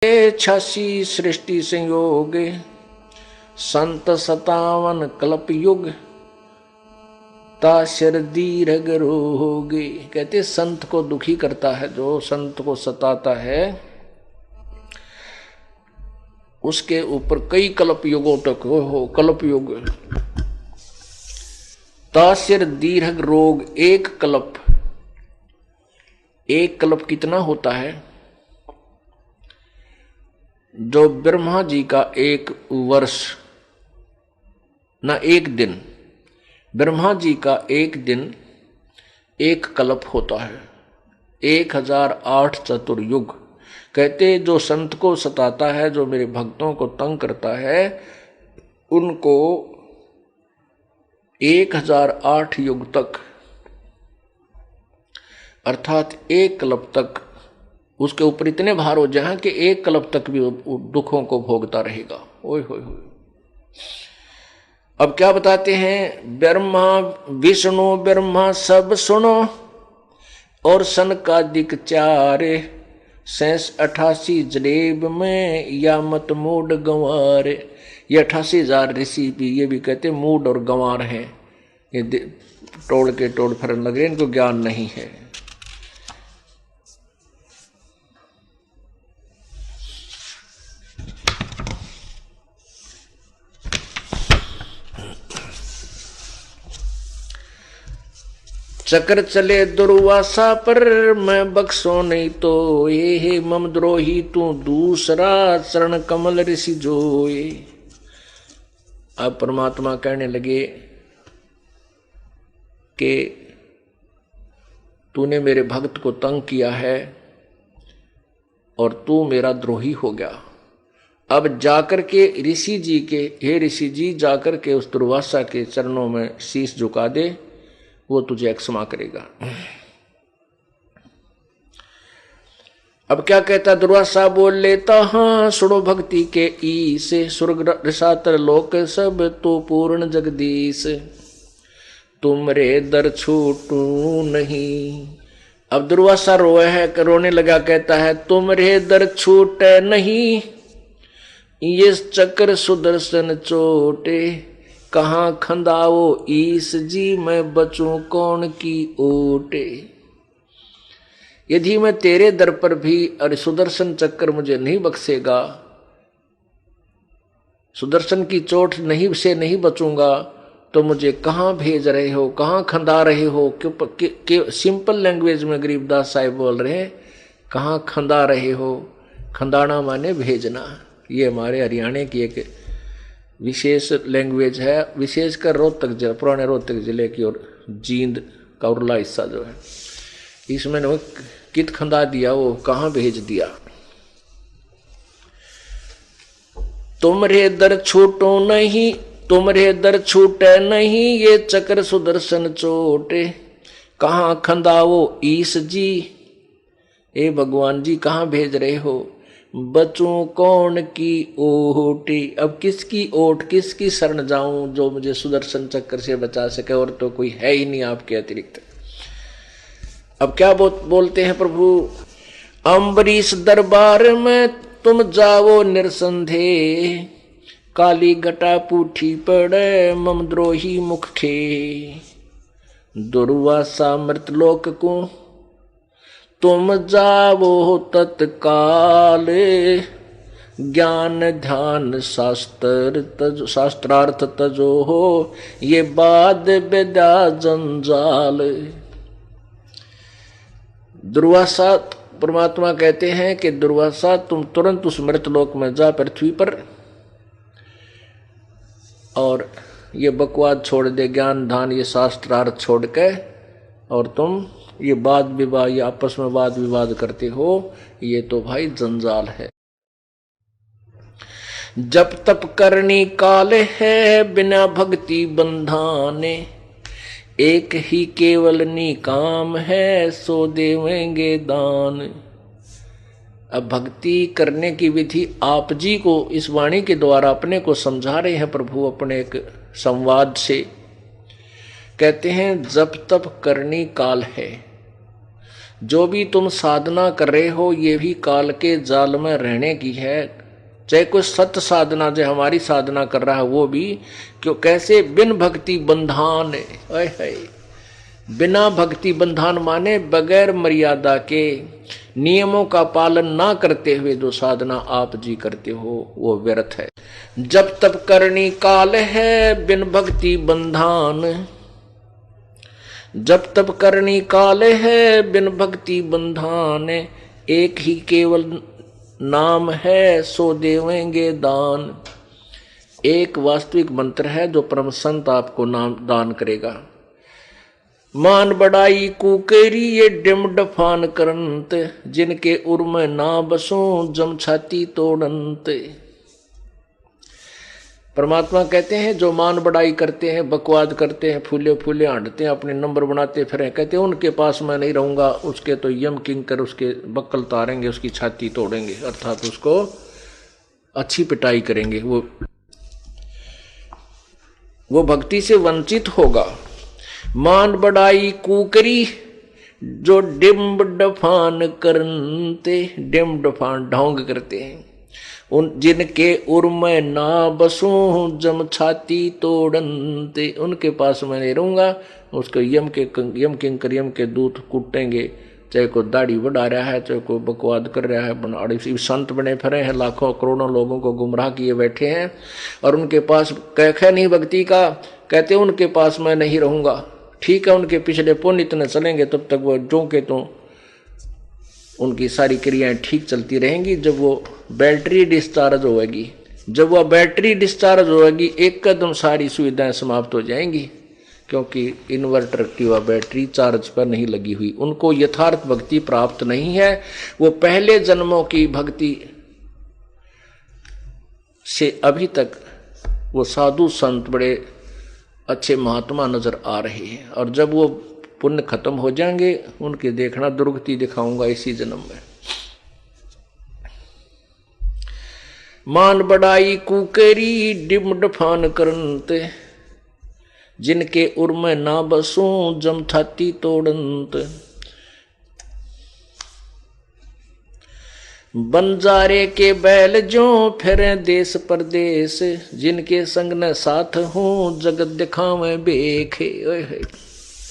86 सृष्टि संयोग, संत 57 कल्प युग, ताशर दीर्घ रोगे। कहते संत को दुखी करता है, जो संत को सताता है उसके ऊपर कई कल्प युगों तक हो कल्प युग। ताशर दीर्घ रोग, एक कल्प कितना होता है? जो ब्रह्मा जी का एक वर्ष ना, एक दिन, ब्रह्मा जी का एक दिन एक कल्प होता है, 1008 चतुर्युग। कहते जो संत को सताता है, जो मेरे भक्तों को तंग करता है, उनको 1008 युग तक, अर्थात एक कल्प तक उसके ऊपर इतने भार हो जाए कि एक कल्प तक भी दुखों को भोगता रहेगा। ओए होए होए। अब क्या बताते हैं? ब्रह्मा विष्णु ब्रह्मा सब सुनो, और सनकादिक 4, 88 जलेब में या मत मूड गंवार। ये 88,000 ऋषि भी, ये भी कहते मूड और गंवार हैं, ये तोड़ के तोड़ फरन लगे, इनको ज्ञान नहीं है। चक्र चले दुर्वासा पर, मैं बख्शो नहीं तो ये मम द्रोही तू दूसरा, चरण कमल ऋषि जोए। अब परमात्मा कहने लगे कि तूने मेरे भक्त को तंग किया है और तू मेरा द्रोही हो गया। अब जाकर के ऋषि जी के, हे ऋषि जी, जाकर के उस दुर्वासा के चरणों में शीश झुका दे, वो तुझे क्षमा करेगा। अब क्या कहता दुर्वासा? बोल लेता हाँ सुनो भक्ति के ईश, स्वर्ग रसातर लोक सब तो पूर्ण जगदीश, तुमरे दर छूटू नहीं। अब दुर्वासा रोए है, रोने लगा, कहता है तुमरे दर छूटे नहीं, ये चक्र सुदर्शन चोटे, कहाँ खंदाओ ईस जी, मैं बचूं कौन की ओटे। यदि मैं तेरे दर पर भी, अरे सुदर्शन चक्र मुझे नहीं बख्शेगा, सुदर्शन की चोट से नहीं बचूंगा, तो मुझे कहाँ भेज रहे हो, कहाँ खंदा रहे हो? सिंपल लैंग्वेज में गरीबदास साहिब बोल रहे हैं, कहाँ खंदा रहे हो? खंदाना माने भेजना। ये हमारे हरियाणा की एक विशेष लैंग्वेज है, विशेषकर रोहतक जिला, पुराने रोहतक जिले की और जींद का उरला हिस्सा जो है, इसमें कित खंदा दिया, वो कहाँ भेज दिया। तुमरे दर छूटो नहीं, तुमरे दर छूटे नहीं, ये चक्र सुदर्शन चोटे, कहाँ खंदाओ ईश जी। ए भगवान जी कहाँ भेज रहे हो? बचूं कौन की ओटी। अब किसकी ओट, किसकी शरण जाऊं जो मुझे सुदर्शन चक्र से बचा सके? और तो कोई है ही नहीं आपके अतिरिक्त। अब क्या बोलते हैं प्रभु? अम्बरीश दरबार में तुम जाओ निरसंदेह, काली घटा पूठी पड़े मम द्रोही मुख खे, दुर्वासा मृतलोक को तुम जावो तत्काल, ज्ञान ध्यान शास्त्रार्थ तजो हो, ये बाद विद्या जंजाल। दुर्वासा, परमात्मा कहते हैं कि दुर्वासा तुम तुरंत उस मृतलोक में जा, पृथ्वी पर, और ये बकवाद छोड़ दे, ज्ञान ध्यान ये शास्त्रार्थ छोड़ के, और तुम ये वाद विवाद, ये आपस में वाद विवाद करते हो, ये तो भाई जंजाल है। जब तप करनी काल है, बिना भक्ति बंधाने, एक ही केवल निकाम है, सो देवेंगे दान। अब भक्ति करने की विधि आप जी को इस वाणी के द्वारा अपने को समझा रहे हैं प्रभु, अपने एक संवाद से। कहते हैं जब तप करनी काल है, जो भी तुम साधना कर रहे हो ये भी काल के जाल में रहने की है। चाहे कोई सत्य साधना जो हमारी साधना कर रहा है वो भी क्यों, कैसे बिन भक्ति बंधान है। बिना भक्ति बंधान माने बगैर मर्यादा के नियमों का पालन ना करते हुए जो साधना आप जी करते हो वो व्यर्थ है। जब तब करनी काल है बिन भक्ति बंधान, जब तब करनी काल है बिन भक्ति बंधान, एक ही केवल नाम है सो देवेंगे दान। एक वास्तविक मंत्र है जो परम संत आपको नाम दान करेगा। मान बड़ाई कुकेरी ये डिम डफान करंत, जिनके उर्म ना बसों जम छाती तोड़ंत। परमात्मा कहते हैं जो मान बड़ाई करते हैं, बकवाद करते हैं, फूले फूले हांडते हैं, अपने नंबर बनाते फिर कहते हैं उनके पास मैं नहीं रहूंगा, उसके तो यम किंकर उसके बक्कल तारेंगे, उसकी छाती तोड़ेंगे, अर्थात उसको अच्छी पिटाई करेंगे। वो भक्ति से वंचित होगा। मान बड़ाई कुकरी जो डिम्ब डफान करते, डिम्ब डफान ढोंग करते हैं, उन जिनके उर्म ना बसों जम छाती तोड़नते, उनके पास मैं नहीं रहूंगा, उसको यम किंकर यम के दूत कूटेंगे। चाहे कोई दाढ़ी बढ़ा रहा है, चाहे कोई बकवाद कर रहा है, बना संत बने फिरे हैं, लाखों करोड़ों लोगों को गुमराह किए बैठे हैं, और उनके पास कह नहीं भक्ति का, कहते उनके पास मैं नहीं रहूंगा। ठीक है, उनके पिछले पुण्य इतने चलेंगे तब तक वो जो के तो उनकी सारी क्रियाएं ठीक चलती रहेंगी। जब वो बैटरी डिस्चार्ज होगी, जब वह बैटरी डिस्चार्ज होगी एकदम सारी सुविधाएं समाप्त हो जाएंगी, क्योंकि इन्वर्टर की वह बैटरी चार्ज पर नहीं लगी हुई। उनको यथार्थ भक्ति प्राप्त नहीं है। वो पहले जन्मों की भक्ति से अभी तक वो साधु संत बड़े अच्छे महात्मा नजर आ रहे हैं, और जब वो पुण्य खत्म हो जाएंगे उनके देखना दुर्गति दिखाऊंगा इसी जन्म में। मान बड़ाई कुकेरी डिम डफान करंत, जिनके उर्म ना बसों जम छाती तोड़ंत। बंजारे के बैल जो फिरे देश परदेश, जिनके संग न साथ हो जगत दिखावे बेखे।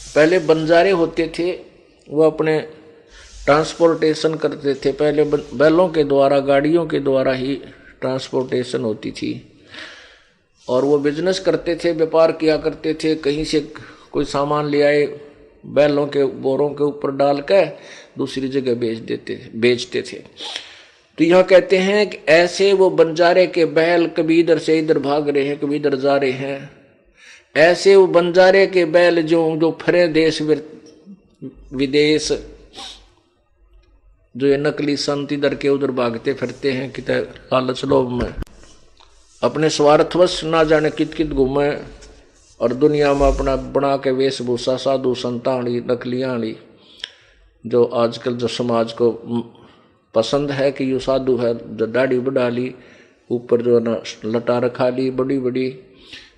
पहले बंजारे होते थे, वो अपने ट्रांसपोर्टेशन करते थे। पहले बैलों के द्वारा, गाड़ियों के द्वारा ही ट्रांसपोर्टेशन होती थी, और वो बिजनेस करते थे, व्यापार किया करते थे। कहीं से कोई सामान ले आए, बैलों के बोरों के ऊपर डाल कर दूसरी जगह बेचते थे। तो यहाँ कहते हैं कि ऐसे वो बंजारे के बैल कभी इधर से इधर भाग रहे हैं, कभी इधर जा रहे हैं। ऐसे वो बंजारे के बैल जो फरे देश विदेश, जो ये नकली संत इधर के उधर भागते फिरते हैं, कित लालच लोभ में अपने स्वार्थवश ना जाने कित कित घूमे, और दुनिया में अपना बना के वेशभूषा साधु संतानी नकलियाँ, जो आजकल जो समाज को पसंद है कि ये साधु है, जो दाढ़ी बढ़ा ली, ऊपर जो ना लटा रखा ली, बड़ी बड़ी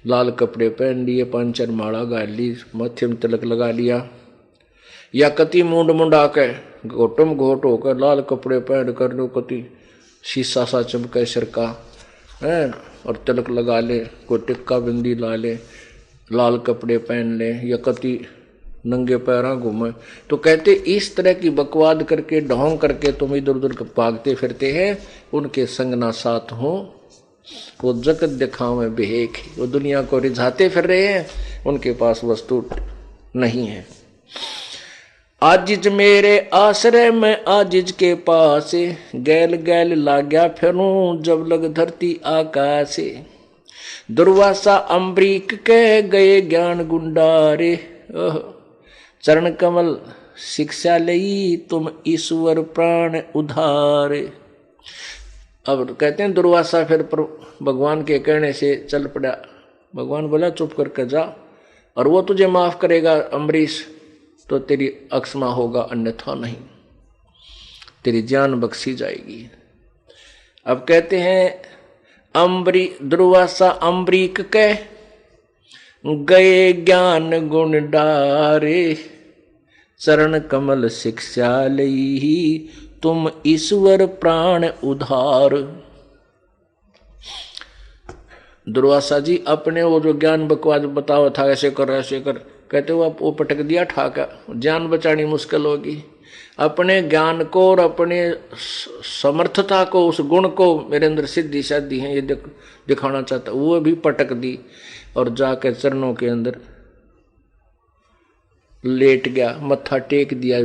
लाल कपड़े पहन लिए, पंचर माला गाल ली, माथे में तिलक लगा लिया, या कति मुंड मुंडा के घोटम घोट होकर लाल कपड़े पहन कर लो, कति शीशा सा चमके सिर का है, और तिलक लगा ले, कोई टिक्का बिंदी ला ले, लाल कपड़े पहन ले, या कति नंगे पैरा घूमे। तो कहते इस तरह की बकवाद करके ढोंग करके तुम इधर उधर भागते फिरते हैं, उनके संग ना साथ हो, वो जगत दिखावे बेहेक, वो दुनिया को रिझाते फिर रहे हैं, उनके पास वस्तु नहीं है। आजिज मेरे आश्रय में आजिज के पास, गैल गैल लाग्या फिरूं जब लग धरती आकाश। दुर्वासा अम्बरीक के गए ज्ञान गुंडारे, चरण कमल शिक्षा लई तुम ईश्वर प्राण उधारे। अब कहते हैं दुर्वासा फिर भगवान के कहने से चल पड़ा। भगवान बोला चुप करके जा, और वो तुझे माफ करेगा अम्बरीश, तो तेरी अक्षमा होगा, अन्यथा नहीं, तेरी जान बख्शी जाएगी। अब कहते हैं दुर्वासा अम्बरीक के गए ज्ञान गुण डारे, चरण कमल शिक्षा लई, तुम ईश्वर प्राण उधार। दुर्वासा जी अपने वो जो ज्ञान बकवास बताओ था ऐसे कर, कहते हो वो पटक दिया ठाका, जान बचानी मुश्किल होगी। अपने ज्ञान को और अपने समर्थता को, उस गुण को, मेरे अंदर सिद्धि साधी है ये दिखाना चाहता, वो भी पटक दी और जाकर चरणों के अंदर लेट गया, मत्था टेक दिया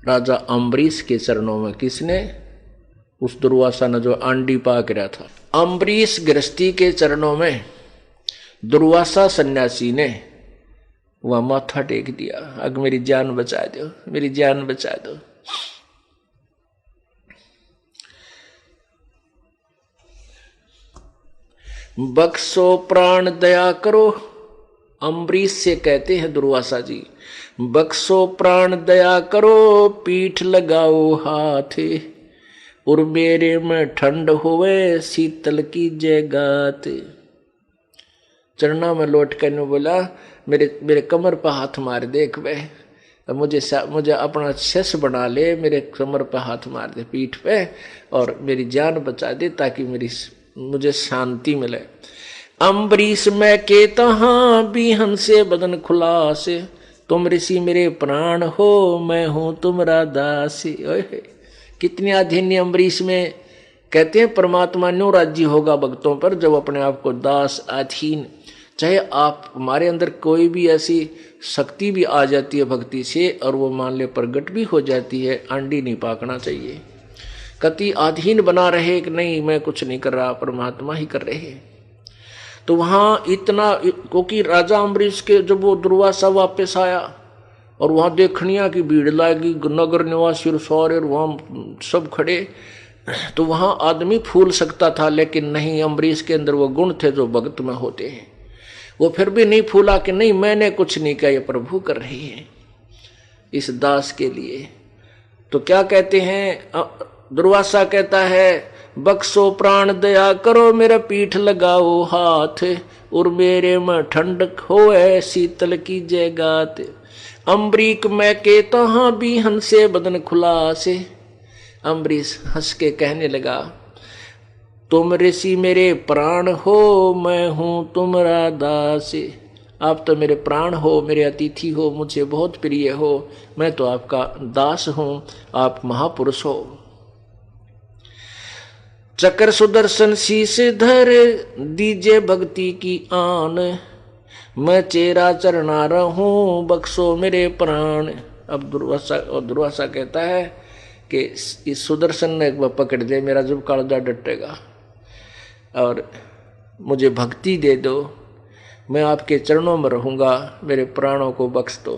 राजा अम्बरीश के चरणों में। किसने? उस दुर्वासा ने जो आंडी पाक रहा था। अम्बरीश गृहस्थी के चरणों में दुर्वासा सन्यासी ने वह माथा टेक दिया, अग मेरी जान बचा दो, मेरी जान बचा दो। बख्शो प्राण दया करो, अम्बरीश से कहते हैं दुर्वासा जी, बख्शो प्राण दया करो, पीठ लगाओ हाथ, और मेरे में ठंड होवे शीतल की जगात। चरणा में लौट कर बोला, मेरे कमर पर हाथ मार दे एक वे, मुझे अपना शिष्य बना ले, मेरे कमर पर हाथ मार दे पीठ पे, और मेरी जान बचा दे ताकि मुझे शांति मिले। अम्बरीश मैं के तहाँ बीहन से बदन खुला से, तुम ऋषि मेरे प्राण हो, मैं हूं तुम्हारा दास। कितनी अधीन अम्बरीश में। कहते हैं परमात्मा न्यों राज्य होगा भक्तों पर जब अपने आप को दास अधीन, चाहे आप हमारे अंदर कोई भी ऐसी शक्ति भी आ जाती है भक्ति से और वो मान ले प्रगट भी हो जाती है, आंडी नहीं पाकना चाहिए। कति अधीन बना रहे कि नहीं मैं कुछ नहीं कर रहा, परमात्मा ही कर रहे। तो वहां इतना, क्योंकि राजा अम्बरीश के जब वो दुर्वासा वापस आया और वहां देखनिया की भीड़ लागी, नगर निवासी और सारे वहां सब खड़े, तो वहां आदमी फूल सकता था, लेकिन नहीं, अम्बरीश के अंदर वो गुण थे जो भक्त में होते हैं। वो फिर भी नहीं फूला कि नहीं मैंने कुछ नहीं किया, ये प्रभु कर रही है इस दास के लिए। तो क्या कहते हैं, दुर्वासा कहता है, बख्शो प्राण दया करो, मेरा पीठ लगाओ हाथ, और मेरे में ठंडक होए शीतल की जगात। अम्बरीक मैं के तहाँ भी हंसे बदन खुला से। अम्बरीश हंस के कहने लगा, तुम ऋषि मेरे प्राण हो, मैं हूं तुम्हारा दास। आप तो मेरे प्राण हो, मेरे अतिथि हो, मुझे बहुत प्रिय हो, मैं तो आपका दास हूं, आप महापुरुष हो। चक्र सुदर्शन शीश धर दीजे भक्ति की आन, मैं चेरा चरना रहूं, बख्शो मेरे प्राण। अब दुर्वासा कहता है कि इस सुदर्शन ने एक बार पकड़ दे, मेरा जब कालजा डटेगा, और मुझे भक्ति दे दो, मैं आपके चरणों में रहूंगा, मेरे प्राणों को बख्श दो।